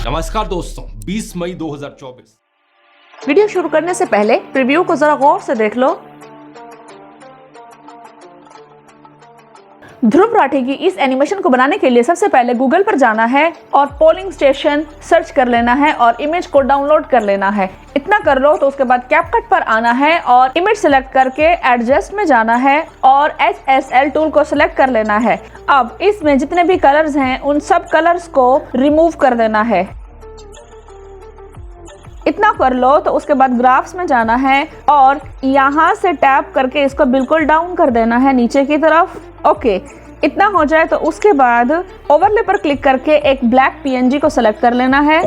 नमस्कार दोस्तों, 20 मई 2024। वीडियो शुरू करने से पहले प्रीव्यू को जरा गौर से देख लो। ध्रुव राठी की इस एनिमेशन को बनाने के लिए सबसे पहले गूगल पर जाना है और पोलिंग स्टेशन सर्च कर लेना है और इमेज को डाउनलोड कर लेना है। इतना कर लो तो उसके बाद कैपकट पर आना है और इमेज सिलेक्ट करके एडजस्ट में जाना है और HSL टूल को सिलेक्ट कर लेना है। अब इसमें जितने भी कलर्स हैं उन सब कलर्स को रिमूव कर देना है। इतना कर लो तो उसके बाद ग्राफ्स में जाना है और यहाँ से टैप करके इसको बिल्कुल डाउन कर देना है नीचे की तरफ। ओके, इतना हो जाए तो उसके बाद ओवरले पर क्लिक करके एक ब्लैक PNG को सेलेक्ट कर लेना है।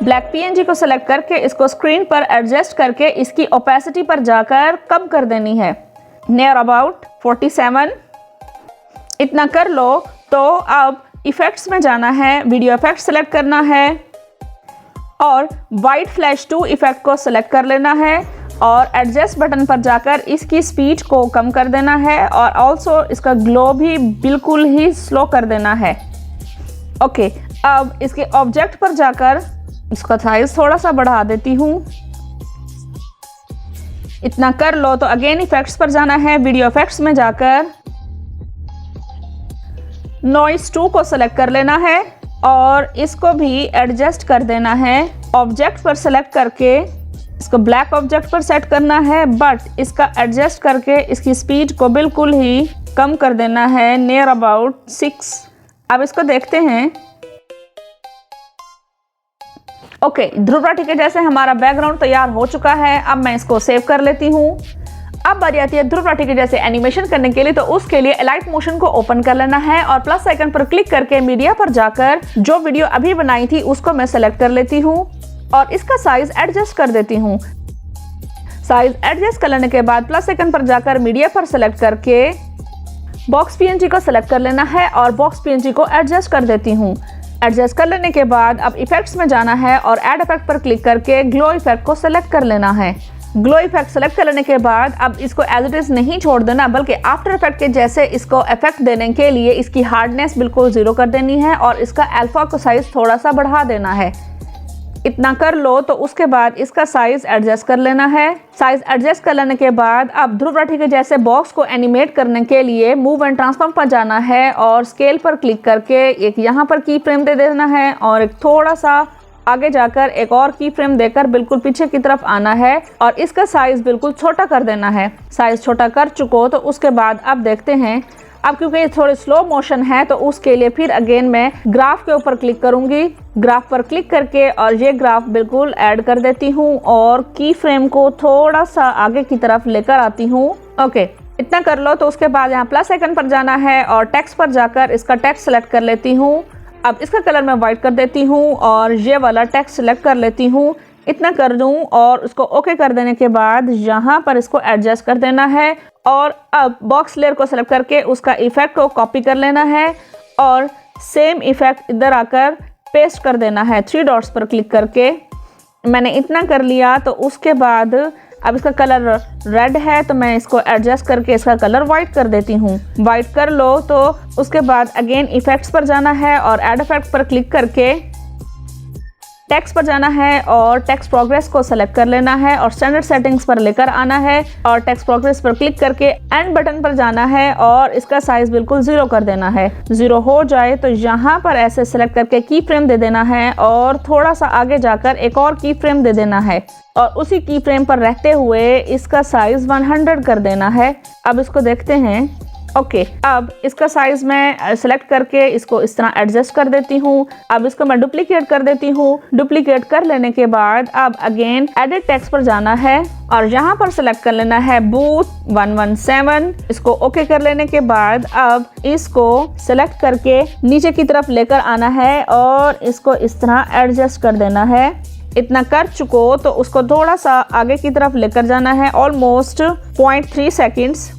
ब्लैक PNG को सेलेक्ट करके इसको स्क्रीन पर एडजस्ट करके इसकी ओपेसिटी पर जाकर कम कर देनी है, नियर अबाउट 47। इतना कर लो तो अब इफेक्ट्स में जाना है, वीडियो इफेक्ट सेलेक्ट करना है और वाइट फ्लैश 2 इफेक्ट को सेलेक्ट कर लेना है और एडजस्ट बटन पर जाकर इसकी स्पीड को कम कर देना है और ऑल्सो इसका ग्लो भी बिल्कुल ही स्लो कर देना है। ओके, अब इसके ऑब्जेक्ट पर जाकर इसका साइज थोड़ा सा बढ़ा देती हूँ। इतना कर लो तो अगेन इफेक्ट्स पर जाना है, वीडियो इफेक्ट्स में जाकर नॉइस 2 को सेलेक्ट कर लेना है और इसको भी एडजस्ट कर देना है। ऑब्जेक्ट पर सेलेक्ट करके इसको ब्लैक ऑब्जेक्ट पर सेट करना है, बट इसका एडजस्ट करके इसकी स्पीड को बिल्कुल ही कम कर देना है, नियर अबाउट 6। अब इसको देखते हैं। ओके, ध्रुव राठी के जैसे हमारा बैकग्राउंड तैयार हो चुका है। अब मैं इसको सेव कर लेती हूँ। अब बारी आती है ध्रुव राठी के जैसे एनिमेशन करने के लिए, तो उसके लिए एलाइट मोशन को ओपन कर लेना है और प्लस आइकन पर क्लिक करके मीडिया पर जाकर जो वीडियो अभी बनाई थी उसको मैं सेलेक्ट कर लेती हूँ और इसका साइज एडजस्ट कर देती हूँ। साइज एडजस्ट कर लेने के बाद प्लस आइकन पर जाकर मीडिया पर सेलेक्ट करके बॉक्स PNG को सेलेक्ट कर लेना है और बॉक्स PNG को एडजस्ट कर देती हूँ। एडजस्ट कर लेने के बाद अब इफेक्ट्स में जाना है और ऐड इफेक्ट पर क्लिक करके ग्लो इफेक्ट को सेलेक्ट कर लेना है। ग्लो इफेक्ट सेलेक्ट कर लेने के बाद अब इसको एज इट इज नहीं छोड़ देना, बल्कि आफ्टर इफेक्ट के जैसे इसको इफेक्ट देने के लिए इसकी हार्डनेस बिल्कुल 0 कर देनी है और इसका अल्फा को साइज थोड़ा सा बढ़ा देना है। इतना कर लो तो उसके बाद इसका साइज एडजस्ट कर लेना है। साइज एडजस्ट कर लेने के बाद अब ध्रुव राठी के जैसे बॉक्स को एनिमेट करने के लिए मूव एंड ट्रांसफॉर्म पर जाना है और स्केल पर क्लिक करके एक यहाँ पर की फ्रेम दे देना है और एक थोड़ा सा आगे जाकर एक और की फ्रेम देकर बिल्कुल पीछे की तरफ आना है और इसका साइज बिल्कुल छोटा कर देना है। साइज छोटा कर चुको तो उसके बाद अब देखते हैं। अब क्योंकि ये थोड़ी स्लो मोशन है तो उसके लिए फिर अगेन मैं ग्राफ के ऊपर क्लिक करूंगी। ग्राफ पर क्लिक करके और ये ग्राफ बिल्कुल ऐड कर देती हूँ और की फ्रेम को थोड़ा सा आगे की तरफ लेकर आती हूँ। ओके, इतना कर लो तो उसके बाद यहाँ प्लस आइकन पर जाना है और टेक्स्ट पर जाकर इसका टेक्स्ट सेलेक्ट कर लेती हूँ। अब इसका कलर मैं वाइट कर देती हूँ और ये वाला टेक्स्ट सेलेक्ट कर लेती हूँ। इतना कर दूँ और उसको ओके कर देने के बाद यहाँ पर इसको एडजस्ट कर देना है और अब बॉक्स लेयर को सेलेक्ट करके उसका इफेक्ट को कॉपी कर लेना है और सेम इफेक्ट इधर आकर पेस्ट कर देना है 3 डॉट्स पर क्लिक करके। मैंने इतना कर लिया तो उसके बाद अब इसका कलर रेड है तो मैं इसको एडजस्ट करके इसका कलर वाइट कर देती हूँ। वाइट कर लो तो उसके बाद अगेन इफेक्ट्स पर जाना है और ऐड इफेक्ट पर क्लिक करके टेक्स्ट पर जाना है और टेक्स्ट प्रोग्रेस को सेलेक्ट कर लेना है और स्टैंडर्ड सेटिंग्स पर लेकर आना है और टेक्स्ट प्रोग्रेस पर क्लिक करके एंड बटन पर जाना है और इसका साइज बिल्कुल 0 कर देना है। 0 हो जाए तो यहाँ पर ऐसे सेलेक्ट करके की फ्रेम दे देना है और थोड़ा सा आगे जाकर एक और की फ्रेम दे देना है और उसी की फ्रेम पर रहते हुए इसका साइज 100 कर देना है। अब इसको देखते हैं। ओके, अब इसका साइज मैं सेलेक्ट करके इसको इस तरह एडजस्ट कर देती हूँ। अब इसको मैं डुप्लीकेट कर देती हूँ। डुप्लीकेट कर लेने के बाद अब अगेन एडिट टेक्स्ट पर जाना है और यहाँ पर सेलेक्ट कर लेना है बूथ 117। इसको ओके कर लेने के बाद अब इसको सेलेक्ट करके नीचे की तरफ लेकर आना है और इसको इस तरह एडजस्ट कर देना है। इतना कर चुको तो उसको थोड़ा सा आगे की तरफ लेकर जाना है, ऑलमोस्ट 0.3 सेकेंड्स।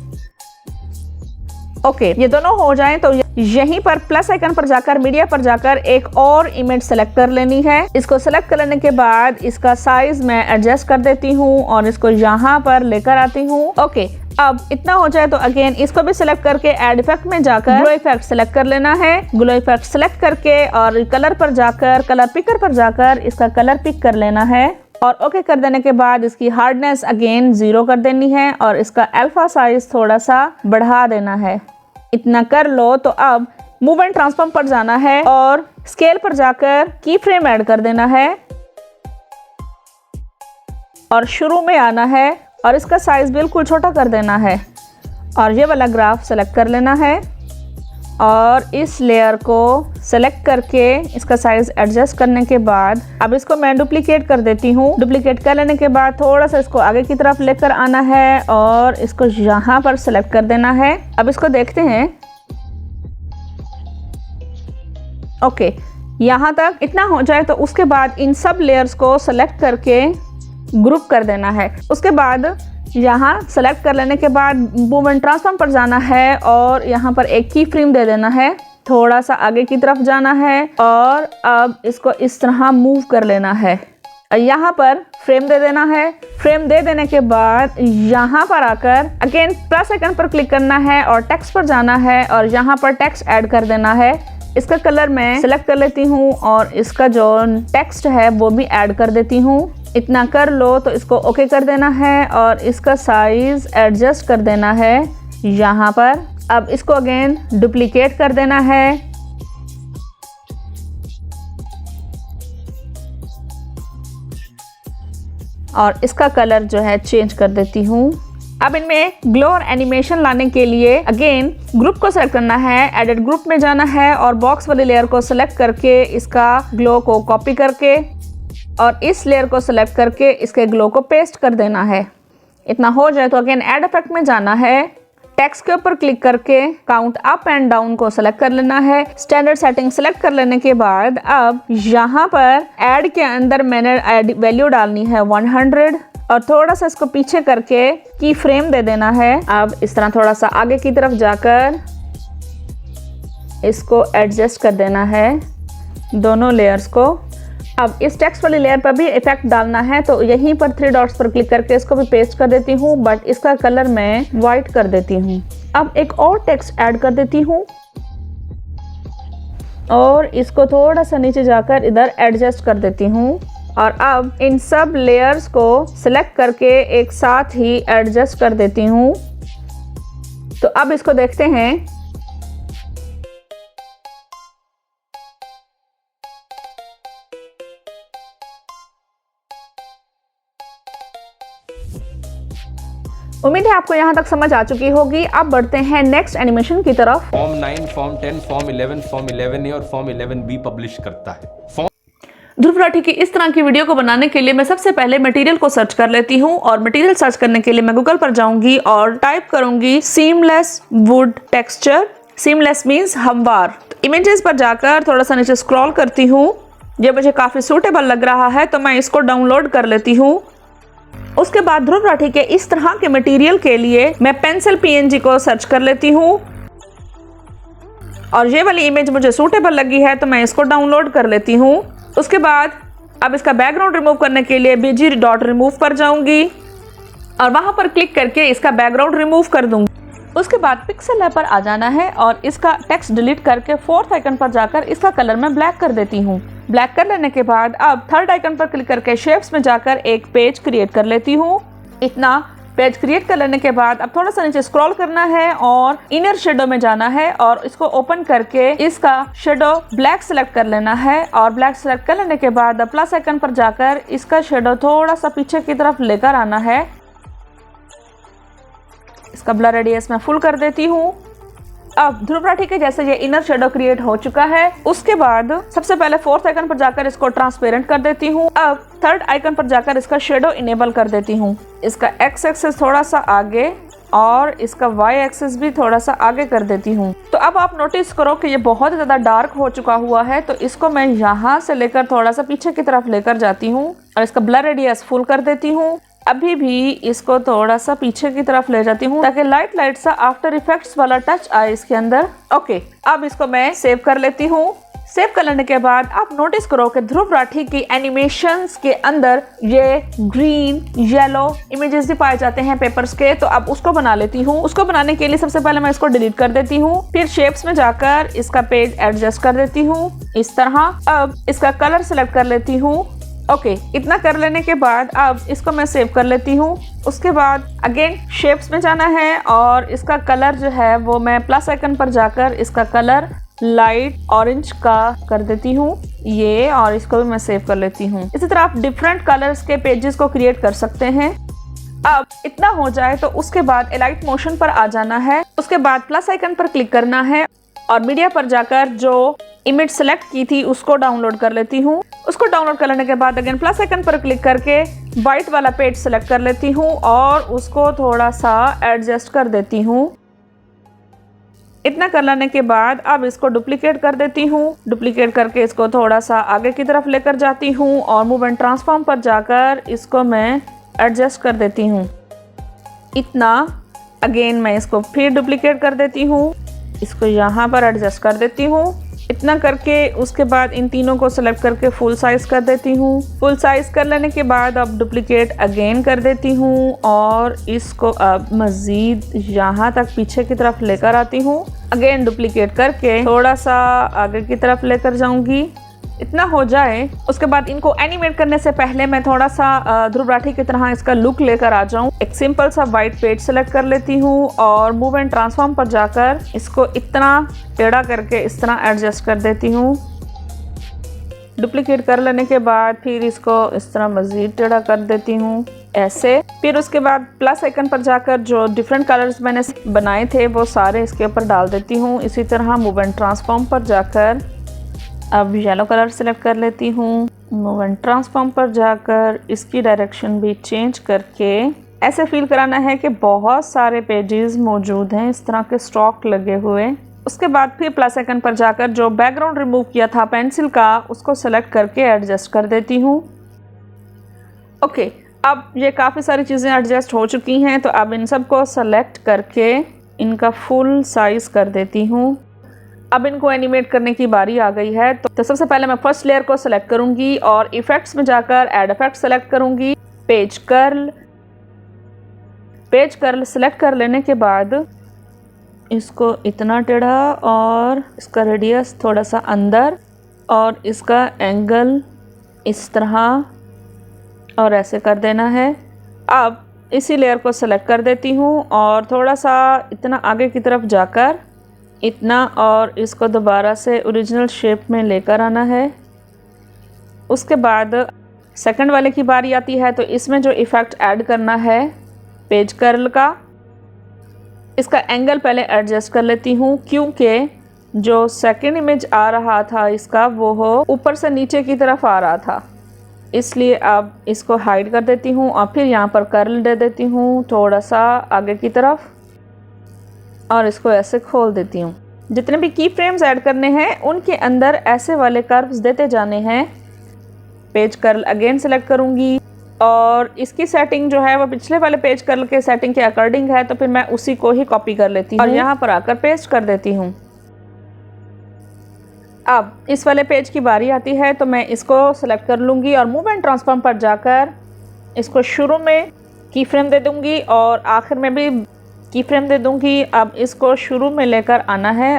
ओके, ये दोनों हो जाएं तो यहीं पर प्लस आइकन पर जाकर मीडिया पर जाकर एक और इमेज सेलेक्ट कर लेनी है। इसको सेलेक्ट कर लेने के बाद इसका साइज मैं एडजस्ट कर देती हूँ और इसको यहाँ पर लेकर आती हूँ। ओके, अब इतना हो जाए तो अगेन इसको भी सिलेक्ट करके एड इफेक्ट में जाकर ग्लो इफेक्ट सिलेक्ट कर लेना है। ग्लो इफेक्ट सिलेक्ट करके और कलर पर जाकर कलर पिकर पर जाकर इसका कलर पिक कर लेना है और ओके कर देने के बाद इसकी हार्डनेस अगेन 0 कर देनी है और इसका अल्फा साइज थोड़ा सा बढ़ा देना है। इतना कर लो तो अब मूव एंड ट्रांसफॉर्म पर जाना है और स्केल पर जाकर की फ्रेम ऐड कर देना है और शुरू में आना है और इसका साइज बिल्कुल छोटा कर देना है और ये वाला ग्राफ सेलेक्ट कर लेना है और इस लेयर को सेलेक्ट करके इसका साइज एडजस्ट करने के बाद अब इसको मैं डुप्लीकेट कर देती हूँ। डुप्लीकेट कर लेने के बाद थोड़ा सा इसको आगे की तरफ लेकर आना है और इसको यहाँ पर सेलेक्ट कर देना है। अब इसको देखते हैं। ओके, यहाँ तक इतना हो जाए तो उसके बाद इन सब लेयर्स को सेलेक्ट करके ग्रुप कर देना है। उसके बाद यहाँ सेलेक्ट कर लेने के बाद मूव एंड ट्रांसफॉर्म पर जाना है और यहाँ पर एक की फ्रेम दे देना है। थोड़ा सा आगे की तरफ जाना है और अब इसको इस तरह मूव कर लेना है। यहाँ पर फ्रेम दे देना है। फ्रेम दे देने के बाद यहाँ पर आकर अगेन प्लस आइकन पर क्लिक करना है और टेक्स्ट पर जाना है और यहाँ पर टेक्स्ट ऐड कर देना है। इसका कलर मैं सिलेक्ट कर लेती हूँ और इसका जो टेक्स्ट है वो भी ऐड कर देती हूँ। इतना कर लो तो इसको ओके कर देना है और इसका साइज एडजस्ट कर देना है यहाँ पर। अब इसको अगेन डुप्लीकेट कर देना है और इसका कलर जो है चेंज कर देती हूँ। अब इनमें ग्लो और एनिमेशन लाने के लिए अगेन ग्रुप को सेलेक्ट करना है, एडिट ग्रुप में जाना है और बॉक्स वाली लेयर को सेलेक्ट करके इसका ग्लो को कॉपी करके और इस लेयर को सेलेक्ट करके इसके ग्लो को पेस्ट कर देना है। इतना हो जाए तो अगेन ऐड इफेक्ट में जाना है। टेक्स्ट के ऊपर क्लिक करके काउंट अप एंड डाउन को सेलेक्ट कर लेना है। स्टैंडर्ड सेटिंग सेलेक्ट कर लेने के बाद अब यहाँ पर ऐड के अंदर मैंने वैल्यू डालनी है 100 और थोड़ा सा इसको पीछे करके की फ्रेम दे देना है। अब इस तरह थोड़ा सा आगे की तरफ जाकर इसको एडजस्ट कर देना है दोनों लेयर्स को। अब इस टेक्स्ट वाली लेयर पर भी इफेक्ट डालना है तो यहीं पर 3 डॉट्स पर क्लिक करके इसको भी पेस्ट कर देती हूँ, बट इसका कलर मैं वाइट कर देती हूँ। अब एक और टेक्स्ट ऐड कर देती हूँ और इसको थोड़ा सा नीचे जाकर इधर एडजस्ट कर देती हूँ और अब इन सब लेयर्स को सिलेक्ट करके एक साथ ही एडजस्ट कर देती हूँ। तो अब इसको देखते हैं। उम्मीद है आपको यहाँ तक समझ आ चुकी होगी। अब बढ़ते हैं नेक्स्ट एनिमेशन की तरफ। Form 9, form 10, form 11, form 11A और फॉर्म 11B पब्लिश करता है। ध्रुव राठी की इस तरह की वीडियो को बनाने के लिए मैं सबसे पहले मटेरियल को सर्च कर लेती हूँ और मटेरियल सर्च करने के लिए मैं गूगल पर जाऊंगी और टाइप करूंगी seamless wood texture. Seamless means हमवार। तो इमेजेस पर जाकर थोड़ा सा नीचे स्क्रॉल करती हूँ। ये मुझे काफी सूटेबल लग रहा है तो मैं इसको डाउनलोड कर लेती हूँ। उसके बाद ध्रुव राठी के इस तरह के मटेरियल के लिए मैं पेंसिल PNG को सर्च कर लेती हूँ और ये वाली इमेज मुझे सूटेबल लगी है तो मैं इसको डाउनलोड कर लेती हूँ। उसके बाद अब इसका बैकग्राउंड रिमूव करने के लिए BG डॉट रिमूव पर जाऊंगी और वहां पर क्लिक करके इसका बैकग्राउंड रिमूव कर दूंगी। उसके बाद पिक्सल लैब पर आ जाना है और इसका टेक्स्ट डिलीट करके 4th आइकन पर जाकर इसका कलर मैं ब्लैक कर देती हूँ। ब्लैक कर लेने के बाद अब 3rd आइकन पर क्लिक करके शेप्स में जाकर एक पेज क्रिएट कर लेती हूँ। इतना पेज क्रिएट कर लेने के बाद अब थोड़ा सा नीचे स्क्रॉल करना है और इनर शेडो में जाना है और इसको ओपन करके इसका शेडो ब्लैक सेलेक्ट कर लेना है और ब्लैक सेलेक्ट कर लेने के बाद अब प्लस आइकन पर जाकर इसका शेडो थोड़ा सा पीछे की तरफ लेकर आना है। इसका ब्लर रेडियस मैं फुल कर देती हूँ। अब ध्रुव राठी के जैसे ये इनर शेडो क्रिएट हो चुका है। उसके बाद सबसे पहले 4th आइकन पर जाकर इसको ट्रांसपेरेंट कर देती हूँ। अब 3rd आइकन पर जाकर इसका शेडो इनेबल कर देती हूँ। इसका एक्स एक्सिस थोड़ा सा आगे और इसका वाई एक्सिस भी थोड़ा सा आगे कर देती हूँ। तो अब आप नोटिस करो कि ये बहुत ज़्यादा डार्क हो चुका हुआ है तो इसको मैं यहाँ से लेकर थोड़ा सा पीछे की तरफ लेकर जाती हूँ और इसका ब्लर रेडियस फुल कर देती हूँ। अभी भी इसको थोड़ा सा पीछे की तरफ ले जाती हूँ ताकि लाइट सा आफ्टर इफेक्ट्स वाला टच आए इसके अंदर। ओके, अब इसको मैं सेव कर लेती हूँ। सेव कर लेने के बाद आप नोटिस करो कि ध्रुव राठी की एनिमेशंस के अंदर ये ग्रीन येलो इमेजेस भी पाए जाते हैं पेपर्स के। तो अब उसको बना लेती हूँ। उसको बनाने के लिए सबसे पहले मैं इसको डिलीट कर देती हूँ, फिर शेप्स में जाकर इसका पेज एडजस्ट कर देती हूँ इस तरह। अब इसका कलर सेलेक्ट कर लेती हूँ। ओके, इतना कर लेने के बाद अब इसको मैं सेव कर लेती हूँ। उसके बाद अगेन शेप्स में जाना है और इसका कलर जो है वो मैं प्लस आइकन पर जाकर इसका कलर लाइट ऑरेंज का कर देती हूँ ये, और इसको भी मैं सेव कर लेती हूँ। इसी तरह आप डिफरेंट कलर्स के पेजेस को क्रिएट कर सकते हैं। अब इतना हो जाए तो उसके बाद एलाइट मोशन पर आ जाना है। उसके बाद प्लस आइकन पर क्लिक करना है और मीडिया पर जाकर जो इमेज सेलेक्ट की थी उसको डाउनलोड कर लेती हूँ। उसको डाउनलोड कर लेने के बाद अगेन प्लस आइकन पर क्लिक करके व्हाइट वाला पेज सेलेक्ट कर लेती हूँ और उसको थोड़ा सा एडजस्ट कर देती हूँ। इतना कर लेने के बाद अब इसको डुप्लीकेट कर देती हूँ। डुप्लीकेट करके इसको थोड़ा सा आगे की तरफ लेकर जाती हूँ और मूव एंड ट्रांसफॉर्म पर जाकर इसको मैं एडजस्ट कर देती हूँ इतना। अगेन मैं इसको फिर डुप्लीकेट कर देती हूँ, इसको यहाँ पर एडजस्ट कर देती हूँ। इतना करके उसके बाद इन तीनों को सेलेक्ट करके फुल साइज कर देती हूँ। फुल साइज कर लेने के बाद अब डुप्लीकेट अगेन कर देती हूँ और इसको अब मज़ीद यहाँ तक पीछे की तरफ लेकर आती हूँ। अगेन डुप्लीकेट करके थोड़ा सा आगे की तरफ लेकर जाऊँगी। इतना हो जाए उसके बाद इनको एनिमेट करने से पहले मैं थोड़ा सा ध्रुव राठी की तरह इसका लुक लेकर आ जाऊं। एक सिंपल सा वाइट पेज सेलेक्ट कर लेती हूँ और मूव एंड ट्रांसफॉर्म पर जाकर इसको इतना टेढ़ा करके इस तरह एडजस्ट कर देती हूँ। डुप्लीकेट कर लेने के बाद फिर इसको इस तरह मज़ीद टेढ़ा कर देती हूँ ऐसे। फिर उसके बाद प्लस आइकन पर जाकर जो डिफरेंट कलर्स मैंने बनाए थे वो सारे इसके ऊपर डाल देती हूँ। इसी तरह मूव एंड ट्रांसफॉर्म पर जाकर अब येलो कलर सेलेक्ट कर लेती हूँ। मूव एंड ट्रांसफॉर्म पर जाकर इसकी डायरेक्शन भी चेंज करके ऐसे फील कराना है कि बहुत सारे पेजेस मौजूद हैं, इस तरह के स्टॉक लगे हुए। उसके बाद फिर प्लस आइकन पर जाकर जो बैकग्राउंड रिमूव किया था पेंसिल का उसको सेलेक्ट करके एडजस्ट कर देती हूँ। ओके, अब ये काफ़ी सारी चीज़ें एडजस्ट हो चुकी हैं तो अब इन सब को सेलेक्ट करके इनका फुल साइज़ कर देती हूँ। अब इनको एनिमेट करने की बारी आ गई है। तो सबसे पहले मैं फर्स्ट लेयर को सेलेक्ट करूंगी और इफेक्ट्स में जाकर ऐड इफेक्ट सेलेक्ट करूंगी। पेज कर्ल सेलेक्ट कर लेने के बाद इसको इतना टेढ़ा और इसका रेडियस थोड़ा सा अंदर और इसका एंगल इस तरह और ऐसे कर देना है। अब इसी लेयर को सेलेक्ट कर देती हूँ और थोड़ा सा इतना आगे की तरफ जाकर इतना और इसको दोबारा से ओरिजिनल शेप में लेकर आना है। उसके बाद सेकंड वाले की बारी आती है तो इसमें जो इफ़ेक्ट ऐड करना है पेज कर्ल का, इसका एंगल पहले एडजस्ट कर लेती हूँ क्योंकि जो सेकंड इमेज आ रहा था इसका वो हो ऊपर से नीचे की तरफ आ रहा था, इसलिए अब इसको हाइड कर देती हूँ और फिर यहाँ पर कर्ल दे देती हूँ थोड़ा सा आगे की तरफ और इसको ऐसे खोल देती हूँ। जितने भी की फ्रेम्स ऐड करने हैं उनके अंदर ऐसे वाले कर्व्स देते जाने हैं। पेज कर्ल अगेन सेलेक्ट करूँगी और इसकी सेटिंग जो है वो पिछले वाले पेज कर्ल के सेटिंग के अकॉर्डिंग है तो फिर मैं उसी को ही कॉपी कर लेती हूँ और यहाँ पर आकर पेस्ट कर देती हूँ। अब इस वाले पेज की बारी आती है तो मैं इसको सेलेक्ट कर लूँगी और मूव एंड ट्रांसफॉर्म पर जाकर इसको शुरू में की फ्रेम दे दूँगी और आखिर में भी की फ्रेम दे दूँगी। अब इसको शुरू में लेकर आना है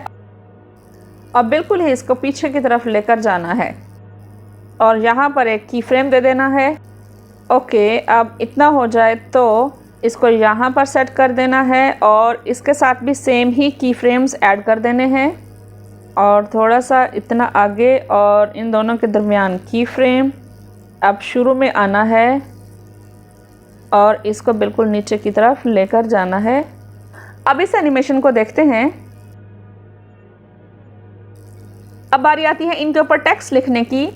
और बिल्कुल ही इसको पीछे की तरफ लेकर जाना है और यहाँ पर एक की फ्रेम दे देना है। ओके, अब इतना हो जाए तो इसको यहाँ पर सेट कर देना है और इसके साथ भी सेम ही की फ्रेम्स ऐड कर देने हैं और थोड़ा सा इतना आगे और इन दोनों के दरमियान की फ्रेम। अब शुरू में आना है और इसको बिल्कुल नीचे की तरफ लेकर जाना है। अब इस एनिमेशन को देखते हैं। अब बारी आती है इनके ऊपर टेक्स्ट लिखने की।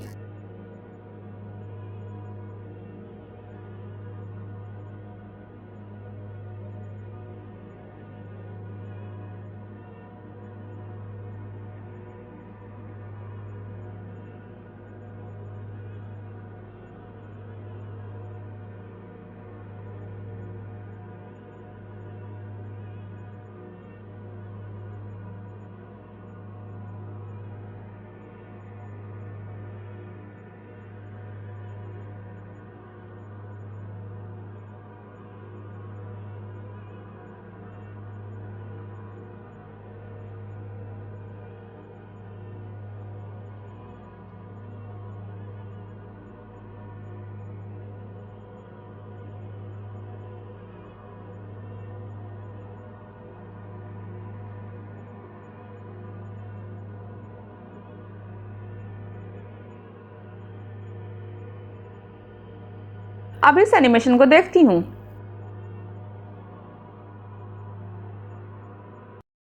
अब इस एनिमेशन को देखती हूँ।